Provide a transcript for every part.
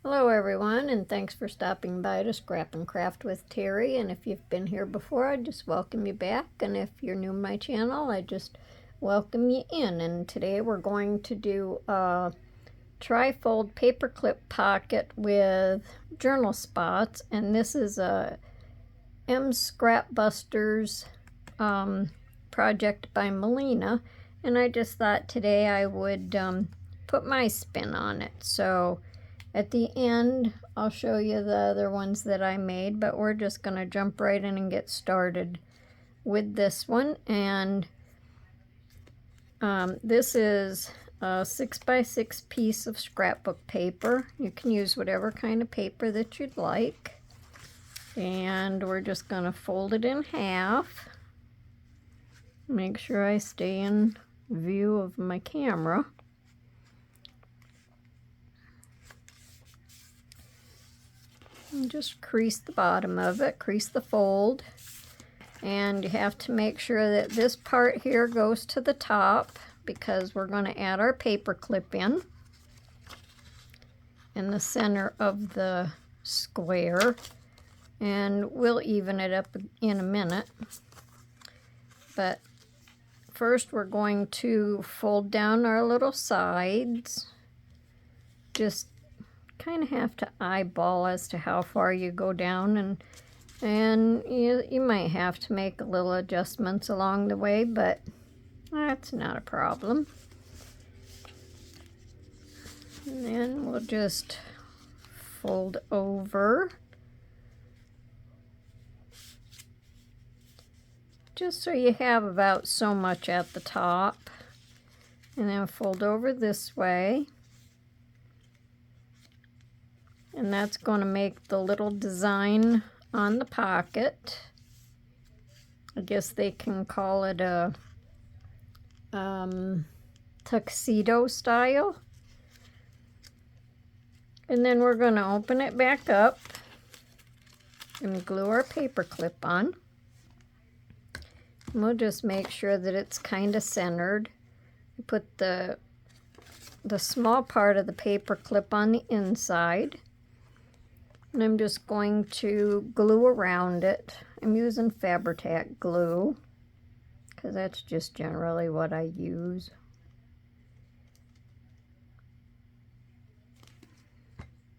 Hello everyone, and thanks for stopping by to Scrap and Craft with Terry. And if you've been here before, I just welcome you back. And if you're new to my channel, I just welcome you in. And today we're going to do a tri-fold paperclip pocket with journal spots. And this is a M Scrap Busters project by Melina. And I just thought today I would put my spin on it. So at the end, I'll show you the other ones that I made, but we're just going to jump right in and get started with this one. And this is a 6x6 piece of scrapbook paper. You can use whatever kind of paper that you'd like. And we're just going to fold it in half. Make sure I stay in view of my camera. And just crease the bottom of it, crease the fold, and you have to make sure that this part here goes to the top because we're going to add our paper clip in the center of the square, and we'll even it up in a minute. But first we're going to fold down our little sides. Just kind of have to eyeball as to how far you go down, and you might have to make a little adjustments along the way, but that's not a problem. And then we'll just fold over just so you have about so much at the top, and then fold over this way. And that's going to make the little design on the pocket. I guess they can call it a tuxedo style. And then we're going to open it back up and glue our paper clip on. And we'll just make sure that it's kind of centered. We put the small part of the paper clip on the inside. And I'm just going to glue around it. I'm using Fabri-Tac glue because that's just generally what I use.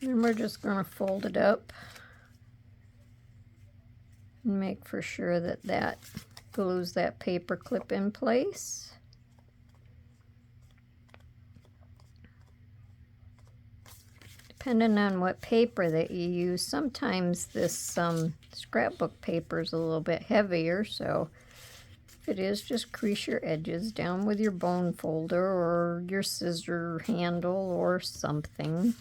And we're just going to fold it up and make for sure that that glues that paper clip in place. Depending on what paper that you use, sometimes this scrapbook paper is a little bit heavier, so if it is, just crease your edges down with your bone folder or your scissor handle or something.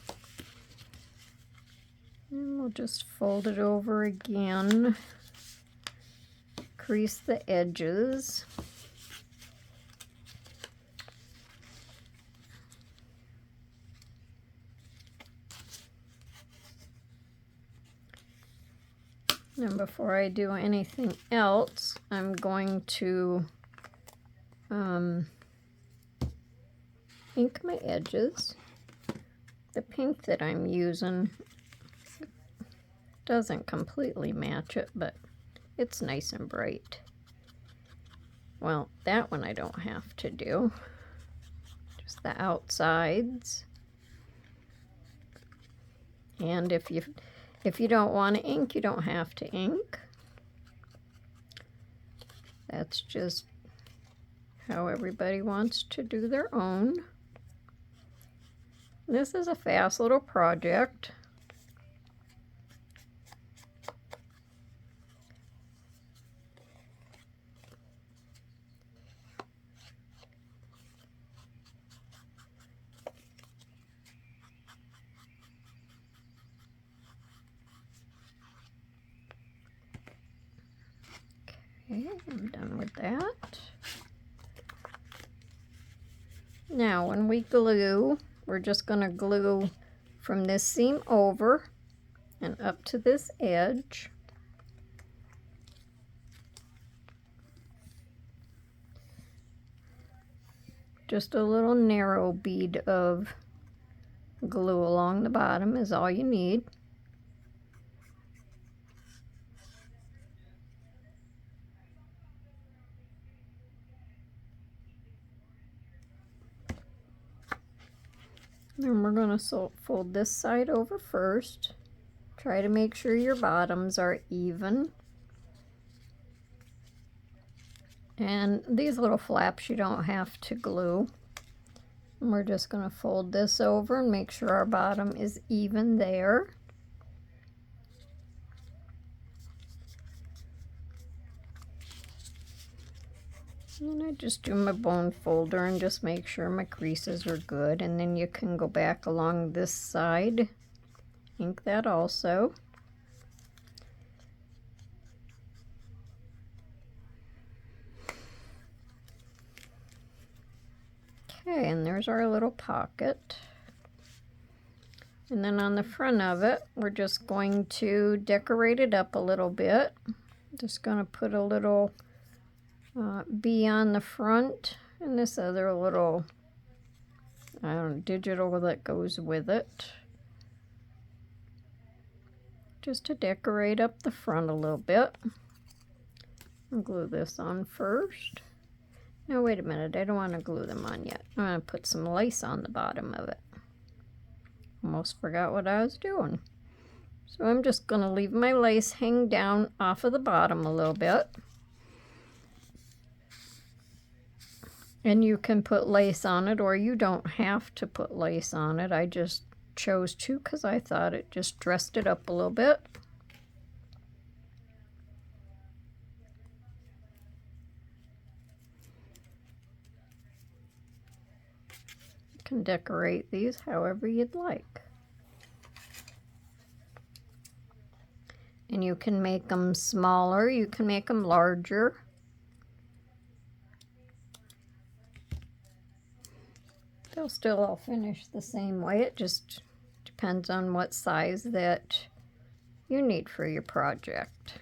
And we'll just fold it over again, crease the edges. And before I do anything else, I'm going to ink my edges. The pink that I'm using doesn't completely match it, but it's nice and bright. Well, that one I don't have to do. Just the outsides. And if you don't want to ink, you don't have to ink. That's just how everybody wants to do their own. This is a fast little project. Okay, I'm done with that. Now, when we glue, we're just going to glue from this seam over and up to this edge. Just a little narrow bead of Glue along the bottom is all you need. Then we're going to fold this side over first. Try to make sure your bottoms are even. And these little flaps you don't have to glue. And we're just going to fold this over and make sure our bottom is even there. And I just do my bone folder and just make sure my creases are good. And then you can go back along this side, ink that also. Okay, and there's our little pocket. And then on the front of it, we're just going to decorate it up a little bit. Just going to put a little bee on the front, and this other little digital that goes with it, just to decorate up the front a little bit. I'll glue this on first. No, wait a minute, I don't want to glue them on yet. I'm going to put some lace on the bottom of it. Almost forgot what I was doing. So I'm just going to leave my lace hang down off of the bottom a little bit. And you can put lace on it, or you don't have to put lace on it. I just chose to because I thought it just dressed it up a little bit. You can decorate these however you'd like. And you can make them smaller, you can make them larger. They'll still all finish the same way. It just depends on what size that you need for your project.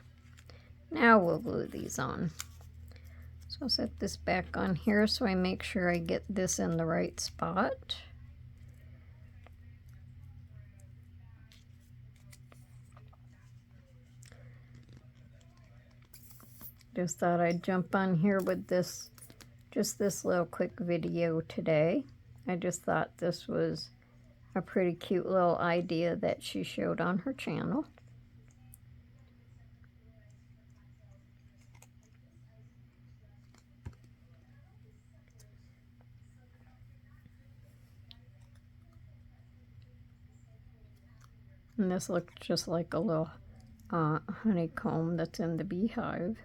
Now we'll glue these on. So I'll set this back on here so I make sure I get this in the right spot. Just thought I'd jump on here with this, just this little quick video today. I just thought this was a pretty cute little idea that she showed on her channel. And this looks just like a little honeycomb that's in the beehive.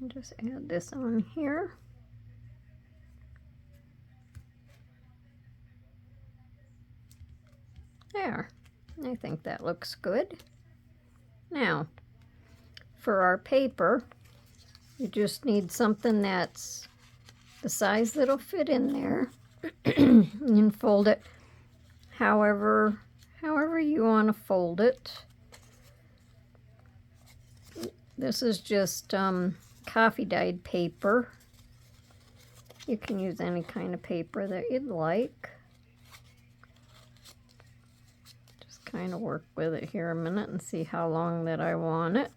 And just add this on here. There, I think that looks good. Now, for our paper, you just need something that's the size that'll fit in there. You can fold it however you want to fold it. This is just coffee dyed paper. You can use any kind of paper that you'd like. Just kind of work with it here a minute and see how long that I want it.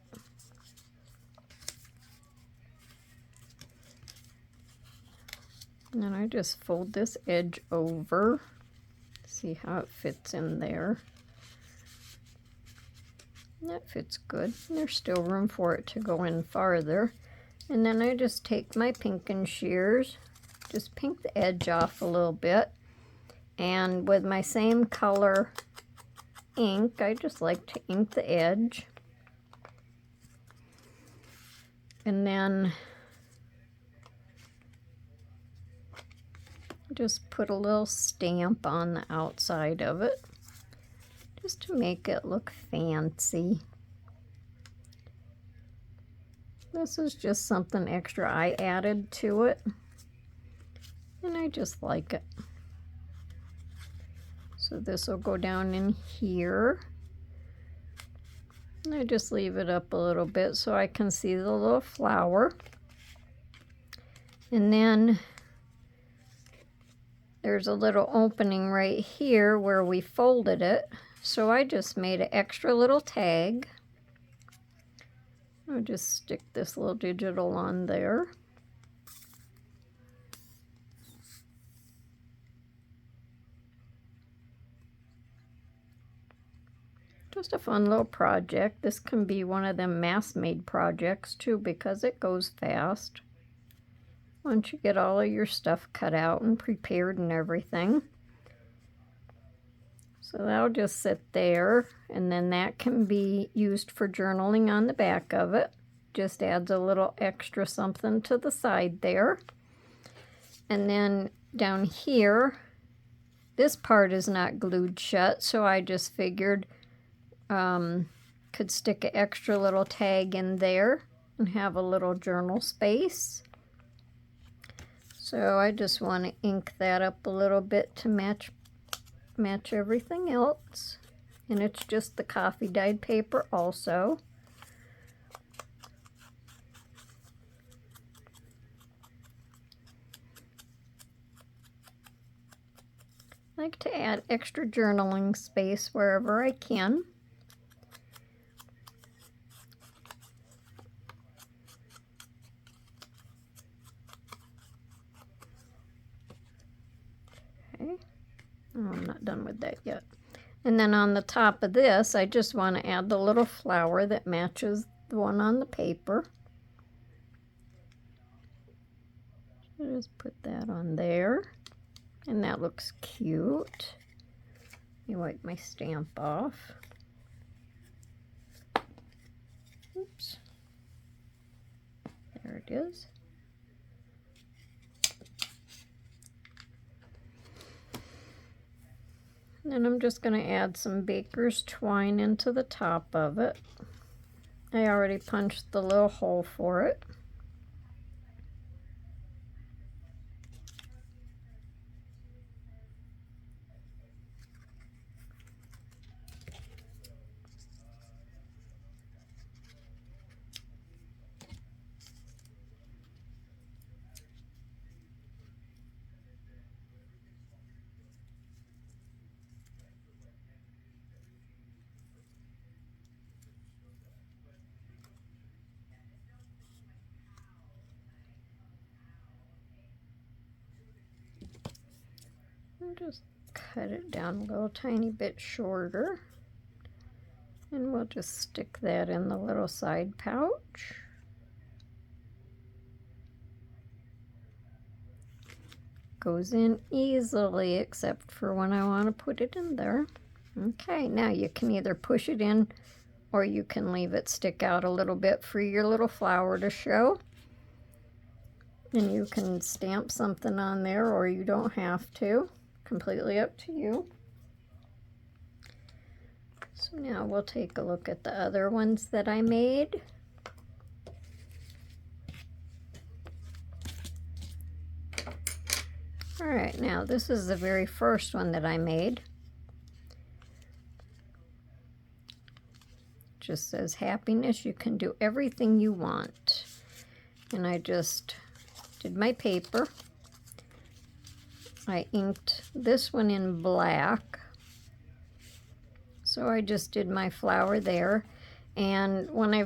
And then I just fold this edge over, see how it fits in there. That fits good. There's still room for it to go in farther. And then I just take my pinking shears, just pink the edge off a little bit. And with my same color ink, I just like to ink the edge. And then just put a little stamp on the outside of it, just to make it look fancy. This is just something extra I added to it, and I just like it. So this will go down in here. And I just leave it up a little bit so I can see the little flower. And then there's a little opening right here where we folded it. So I just made an extra little tag. I'll just stick this little digital on there. Just a fun little project. This can be one of them mass-made projects too because it goes fast. Once you get all of your stuff cut out and prepared and everything. So that'll just sit there, and then that can be used for journaling on the back of it. Just adds a little extra something to the side there. And then down here, this part is not glued shut, so I just figured could stick an extra little tag in there and have a little journal space. So I just want to ink that up a little bit to match everything else. And it's just the coffee dyed paper also. I like to add extra journaling space wherever I can. Okay. Oh, I'm not done with that yet. And then on the top of this, I just want to add the little flower that matches the one on the paper. So just put that on there. And that looks cute. Let me wipe my stamp off. Oops. There it is. And then I'm just going to add some baker's twine into the top of it. I already punched the little hole for it. And just cut it down a little tiny bit shorter. And we'll just stick that in the little side pouch. Goes in easily, except for when I want to put it in there. Okay, now you can either push it in or you can leave it stick out a little bit for your little flower to show. And you can stamp something on there or you don't have to. Completely up to you. So now we'll take a look at the other ones that I made. All right, now this is the very first one that I made. Just says happiness, you can do everything you want. And I just did my paper. I inked this one in black. So I just did my flower there. And when I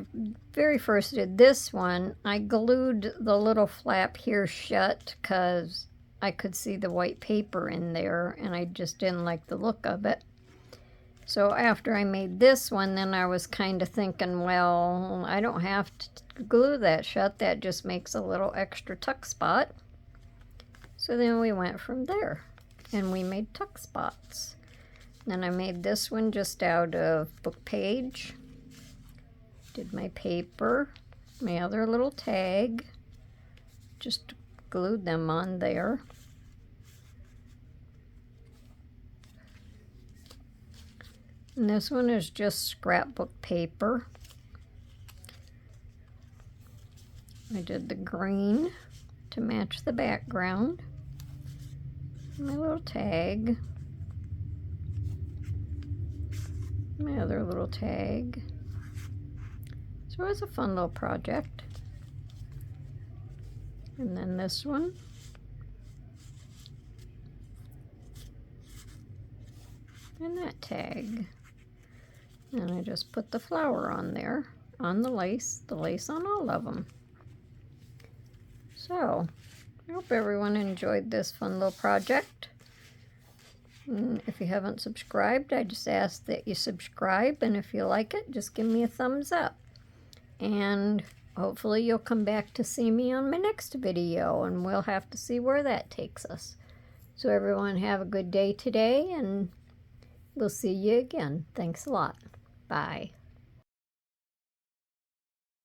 very first did this one, I glued the little flap here shut because I could see the white paper in there and I just didn't like the look of it. So after I made this one, then I was kind of thinking, well, I don't have to glue that shut. That just makes a little extra tuck spot. So then we went from there and we made tuck spots. Then I made this one just out of book page. Did my paper, my other little tag. Just glued them on there. And this one is just scrapbook paper. I did the green to match the background. My little tag. My other little tag. So it was a fun little project. And then this one. And that tag. And I just put the flower on there, on the lace on all of them. So, I hope everyone enjoyed this fun little project. And if you haven't subscribed, I just ask that you subscribe, and if you like it, just give me a thumbs up. And hopefully you'll come back to see me on my next video, and we'll have to see where that takes us. So everyone have a good day today, and we'll see you again. Thanks a lot. Bye.